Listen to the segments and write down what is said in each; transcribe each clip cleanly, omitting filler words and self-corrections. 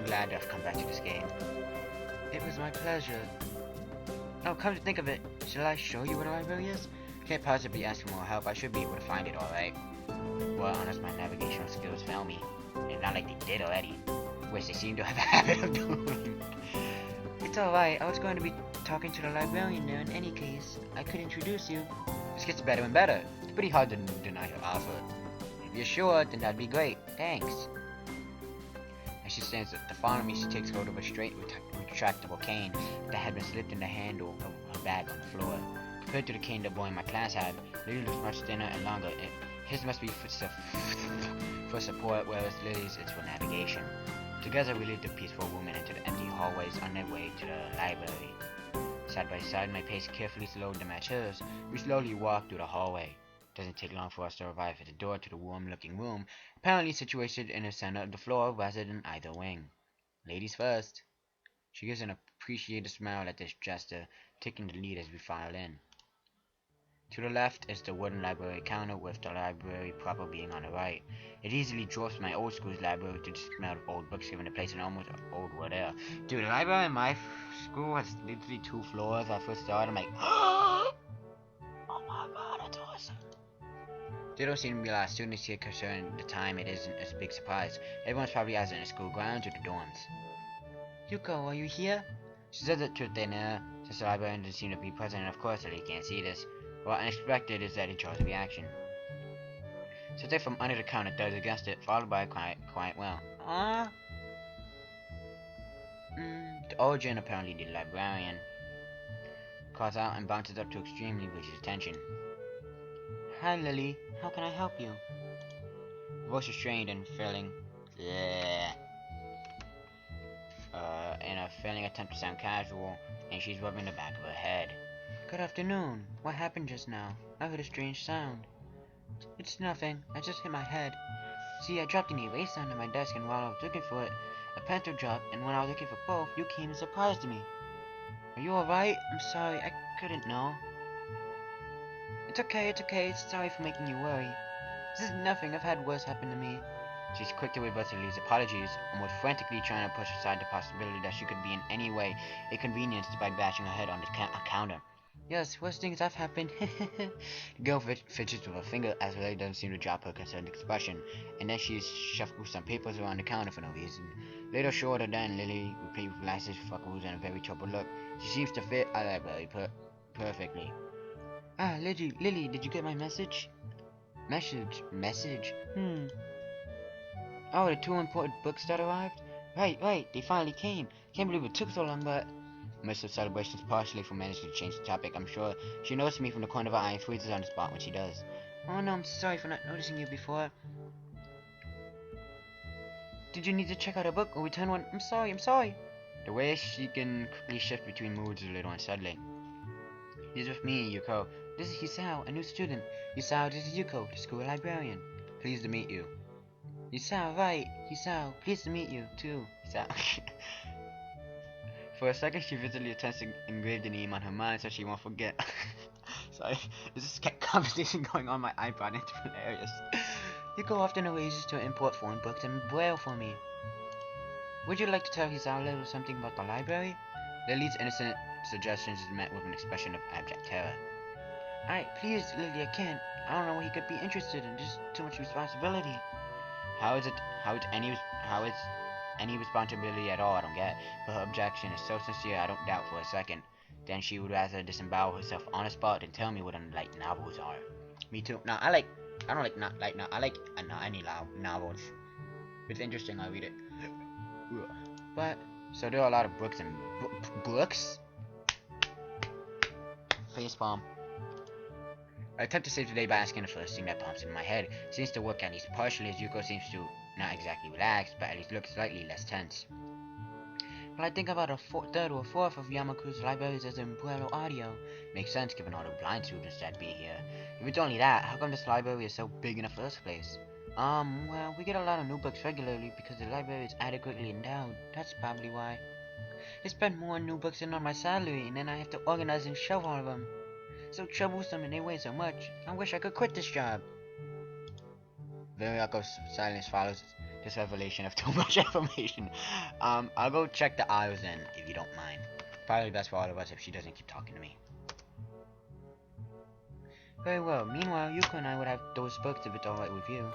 glad to have come back to this game. It was my pleasure. Oh, come to think of it, shall I show you where the library is? Can't possibly ask for more help. I should be able to find it, alright. Well, honest, my navigational skills fail me. And not like they did already, which they seem to have a habit of doing. It's alright, I was going to be talking to the librarian there in any case. I could introduce you. This gets better and better. It's pretty hard to deny her offer. If you're sure, then that'd be great. Thanks. As she stands at the front of me, she takes hold of a straight retractable cane that had been slipped in the handle of her bag on the floor. Compared to the cane the boy in my class had, Lily looks much thinner and longer. His must be for support, whereas Lilly's is for navigation. Together we lead the peaceful woman into the empty hallways on their way to the library. Side by side, my pace carefully slowed to match hers. We slowly walk through the hallway. Doesn't take long for us to arrive at the door to the warm-looking room, apparently situated in the center of the floor rather than either wing. Ladies first. She gives an appreciative smile at this gesture, taking the lead as we file in. To the left is the wooden library counter, with the library proper being on the right. It easily dwarfs my old school's library to the smell of old books, giving the place an almost old wood air. Dude, the library in my school has literally 2 floors. When I first started, I'm like, oh my god, that's awesome. There don't seem to be a lot of students here concerning the time. It isn't a big surprise. Everyone's probably either in the school grounds or the dorms. Yuko, are you here? She says it to thin air, since the librarian doesn't seem to be present, and of course that he can't see this. What unexpected is that he draws a reaction. Something from under the counter does against it, followed by a quiet well. Ah. The origin, apparently the librarian, calls out and bounces up to extremely reaches attention. Hi Lily, how can I help you? Her voice is strained and failing. In a failing attempt to sound casual, and she's rubbing the back of her head. Good afternoon. What happened just now? I heard a strange sound. It's nothing. I just hit my head. See, I dropped an eraser under my desk, and while I was looking for it, a pencil dropped, and when I was looking for both, you came and surprised me. Are you alright? I'm sorry. I couldn't know. It's okay. Sorry for making you worry. This is nothing. I've had worse happen to me. She's quick to reverse Lily's apologies, almost frantically trying to push aside the possibility that she could be in any way inconvenienced by bashing her head on the counter. Yes, worst things have happened. The girl fidgets with her finger as Lily doesn't seem to drop her concerned expression, and then she shuffles some papers around the counter for no reason. Later shorter than Lily, replete with glasses, freckles, and a very troubled look. She seems to fit our library perfectly. Ah, Lily, did you get my message? Message? Oh, the 2 important books that arrived? Right, they finally came. Can't believe it took so long, but... Amidst the celebrations, partially for managing to change the topic, I'm sure she noticed me from the corner of her eye and freezes on the spot when she does. Oh no, I'm sorry for not noticing you before. Did you need to check out a book or return one? I'm sorry. The way she can quickly shift between moods is a little unsettling. He's with me, Yuko. This is Hisao, a new student. Hisao, this is Yuko, the school librarian. Pleased to meet you. Hisao, right. Hisao, pleased to meet you, too. Hisao. For a second, she visibly attempts to engrave the name on her mind so she won't forget. Sorry, there's this conversation going on my iPod and it's hilarious. Yuko often arranges to import foreign books in Braille for me. Would you like to tell Hisao a little something about the library? Lily's innocent suggestions is met with an expression of abject terror. Please, Lily, I can't. I don't know what he could be interested in. Just too much responsibility. How is any responsibility at all? I don't get it. But her objection is so sincere, I don't doubt for a second. Then she would rather disembowel herself on the spot than tell me what light novels are. Me too. No, I like any novels. If it's interesting, I'll read it. But so there are a lot of books and books. Facepalm. I attempt to save the day by asking the first thing that pops in my head. Seems to work at least partially, as Yuko seems to not exactly relax, but at least look slightly less tense. But I think about a third or fourth of Yamaku's libraries as in Braille audio. Makes sense given all the blind students that be here. If it's only that, how come this library is so big in the first place? Well, we get a lot of new books regularly because the library is adequately endowed. That's probably why. I spend more on new books than on my salary, and then I have to organize and shelve all of them. So troublesome and they weigh so much. I wish I could quit this job. Very awkward silence follows. this revelation of too much information. I'll go check the aisles in, if you don't mind. Probably best for all of us if she doesn't keep talking to me. Very well. Meanwhile, Yuko and I would have those books if it's alright with you.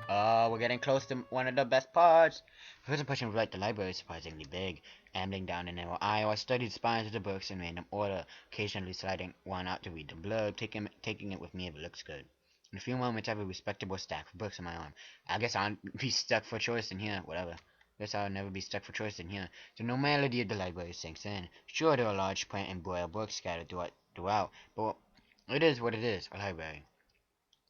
Oh, we're getting close to one of the best parts. The first impression was right, the library is surprisingly big. Ambling down a narrow aisle, I studied the spines of the books in random order, occasionally sliding one out to read the blurb, taking it with me if it looks good. In a few moments, I have a respectable stack of books in my arm. I guess I'll be stuck for choice in here, whatever. Guess I'll never be stuck for choice in here. The normality of the library sinks in. Sure, there are large print and braille books scattered throughout, but it is what it is, a library.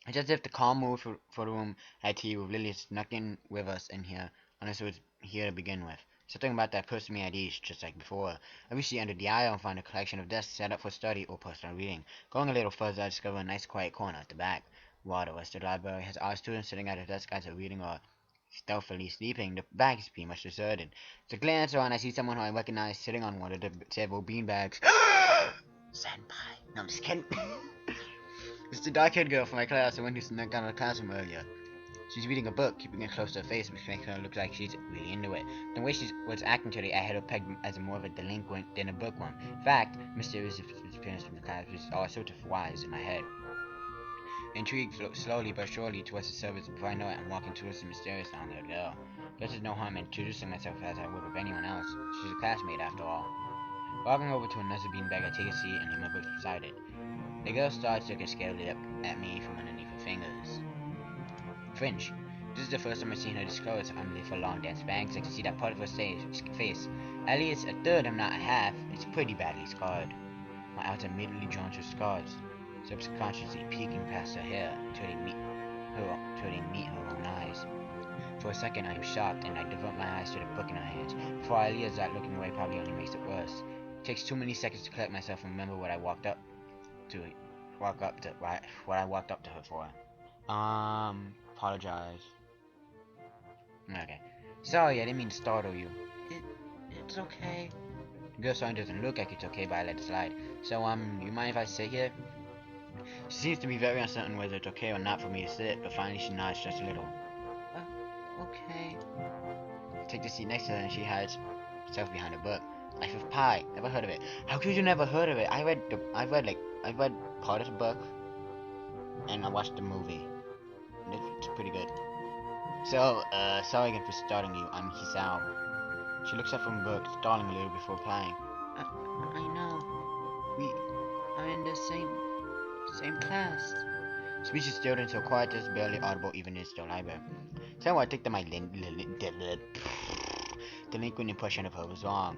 It's as if the calm mood for the room had tea with Lillys snuck in with us in here, unless it was here to begin with. Something about that pushed me at ease, just like before. I recently entered the aisle and found a collection of desks set up for study or personal reading. Going a little further, I discovered a nice quiet corner at the back. While the rest of the library has art students sitting at a desk either reading or stealthily sleeping, the back is pretty much deserted. As I glance around, I see someone who I recognize sitting on one of the several beanbags. Senpai. No, I'm just kidding. It's the dark-haired girl from my class, the one who snuck out of the classroom earlier. She's reading a book, keeping it close to her face, which makes her look like she's really into it. The way she was acting today, I had her pegged as more of a delinquent than a bookworm. In fact, mysterious appearance from the class was all sorts of wise in my head. Intrigued slowly but surely towards the service before I know it, I'm walking towards the mysterious long-haired girl. Guess there's no harm in introducing myself as I would with anyone else. She's a classmate after all. Walking over to another beanbag, I take a seat and leave my book beside it. The girl starts looking scarily up at me from underneath her fingers. Fringe. This is the first time I've seen her disclose underneath her long dense bangs. I can see that part of her face. At least a third, if not a half. It's pretty badly scarred. My eyes are immediately drawn to scars, subconsciously peeking past her hair until they meet her own eyes. For a second, I am shocked, and I divert my eyes to the book in her hands. Before I realize that looking away probably only makes it worse. It takes too many seconds to collect myself and remember what I walked up to her for. Apologize. Okay. Sorry, I didn't mean to startle you. It's okay. The girl sign doesn't look like it's okay, but I let it slide. So, you mind if I sit here? She seems to be very uncertain whether it's okay or not for me to sit, but finally she nods just a little. Okay. I take the seat next to her and she hides herself behind a book. Life of Pi. Never heard of it. How could you never heard of it? I read part of the book and I watched the movie. It's pretty good. So, sorry again for starting you. I'm Hisao. She looks up from the book, stalling a little before replying. I know. We are in the same class. Speech is stilled until quiet is barely audible even in the still library. So I think that my delinquent impression of her was wrong.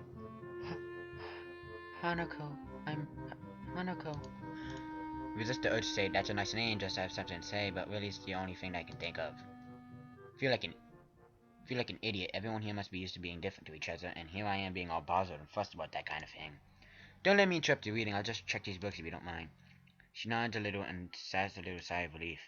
Hanako. I'm Hanako. Resist the urge to say that's a nice name just to have something to say, but really it's the only thing that I can think of. Feel like an idiot. Everyone here must be used to being different to each other, and here I am being all bothered and fussed about that kind of thing. Don't let me interrupt your reading. I'll just check these books if you don't mind. She nods a little and sighs a little sigh of relief.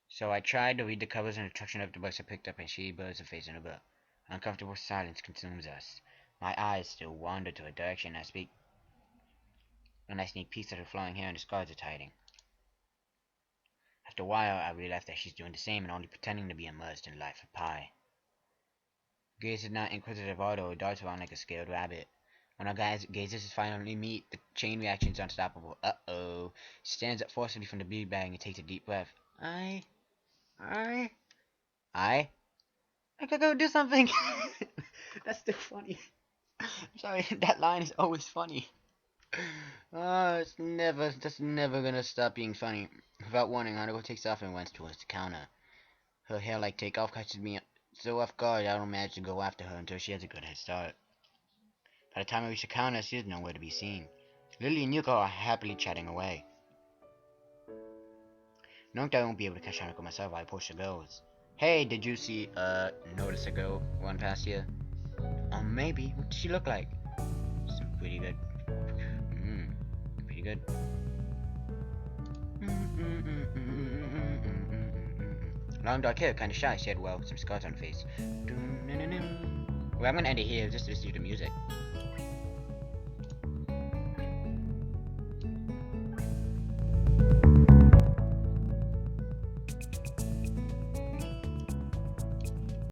So I tried to read the covers and instruction of the books I picked up, and she buries her face in a book. Uncomfortable silence consumes us. My eyes still wander to a direction I speak, and I sneak peeks at her flowing hair and the scars it's hiding. After a while, I realize that she's doing the same and only pretending to be immersed in life of Pi. Gaze is not inquisitive, although it darts around like a scared rabbit. When our gazes finally meet, the chain reaction is unstoppable. Uh-oh. She stands up forcefully from the bead bag and takes a deep breath. I gotta go do something. That's still funny. I'm sorry, that line is always funny. It's just never gonna stop being funny. Without warning, Hanako takes off and runs towards the counter. Her hair like takeoff catches me so off guard I don't manage to go after her until she has a good head start. By the time I reach the counter, she is nowhere to be seen. Lily and Yuko are happily chatting away. Knowing that I won't be able to catch Hanako myself, I approach the girls. Hey, did you notice a girl run past here? Maybe. What does she look like? Pretty good. Pretty good. Long dark hair, kinda shy. She had some scars on her face. Well, I'm gonna end it here just to listen to the music.